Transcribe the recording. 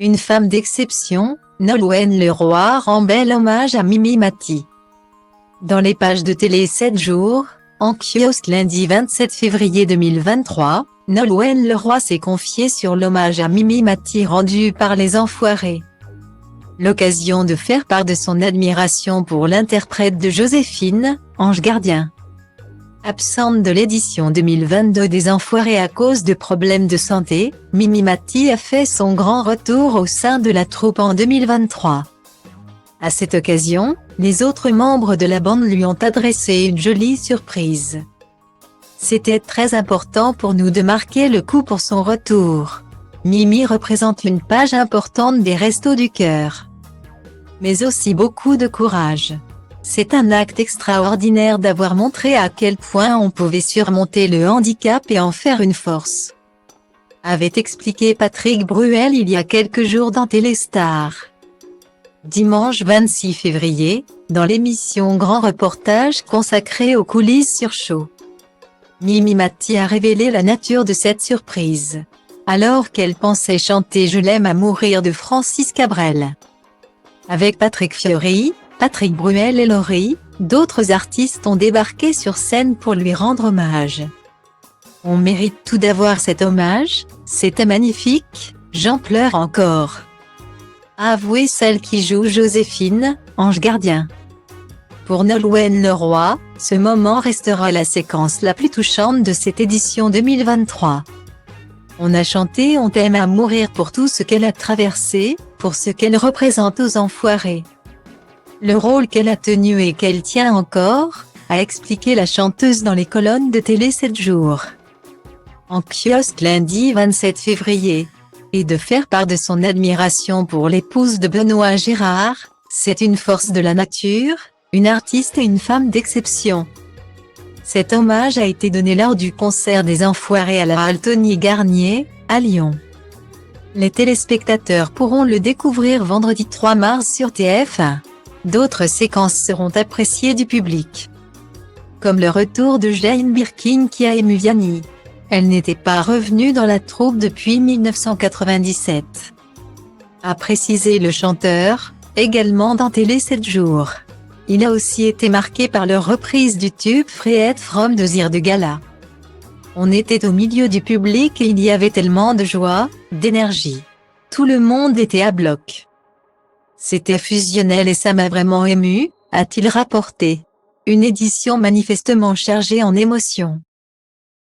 Une femme d'exception, Nolwenn Leroy rend bel hommage à Mimi Mati. Dans les pages de Télé 7 jours, en kiosque lundi 27 février 2023, Nolwenn Leroy s'est confiée sur l'hommage à Mimi Mati rendu par Les Enfoirés. L'occasion de faire part de son admiration pour l'interprète de Joséphine, Ange Gardien. Absente de l'édition 2022 des Enfoirés à cause de problèmes de santé, Mimi Mati a fait son grand retour au sein de la troupe en 2023. À cette occasion, les autres membres de la bande lui ont adressé une jolie surprise. C'était très important pour nous de marquer le coup pour son retour. Mimi représente une page importante des Restos du Cœur. Mais aussi beaucoup de courage. C'est un acte extraordinaire d'avoir montré à quel point on pouvait surmonter le handicap et en faire une force. Avait expliqué Patrick Bruel il y a quelques jours dans Téléstar. Dimanche 26 février, dans l'émission Grand Reportage consacrée aux coulisses sur Show. Mimi Mati a révélé la nature de cette surprise. Alors qu'elle pensait chanter Je l'aime à mourir de Francis Cabrel. Avec Patrick Fiori, Patrick Bruel et Laurie, d'autres artistes ont débarqué sur scène pour lui rendre hommage. On mérite tout d'avoir cet hommage, c'était magnifique, j'en pleure encore. A avoué celle qui joue Joséphine, Ange Gardien. Pour Nolwenn Leroy, ce moment restera la séquence la plus touchante de cette édition 2023. On a chanté On t'aime à mourir pour tout ce qu'elle a traversé, pour ce qu'elle représente aux Enfoirés. Le rôle qu'elle a tenu et qu'elle tient encore, a expliqué la chanteuse dans les colonnes de Télé 7 jours. En kiosque lundi 27 février. Et de faire part de son admiration pour l'épouse de Benoît Gérard, c'est une force de la nature, une artiste et une femme d'exception. Cet hommage a été donné lors du concert des Enfoirés à la Halle Tony Garnier, à Lyon. Les téléspectateurs pourront le découvrir vendredi 3 mars sur TF1. D'autres séquences seront appréciées du public. Comme le retour de Jane Birkin qui a ému Vianney. Elle n'était pas revenue dans la troupe depuis 1997. A précisé le chanteur, également dans Télé 7 jours. Il a aussi été marqué par leur reprise du tube Free It From de Zir de Gala. On était au milieu du public et il y avait tellement de joie, d'énergie. Tout le monde était à bloc. C'était fusionnel et ça m'a vraiment ému, a-t-il rapporté. Une édition manifestement chargée en émotions.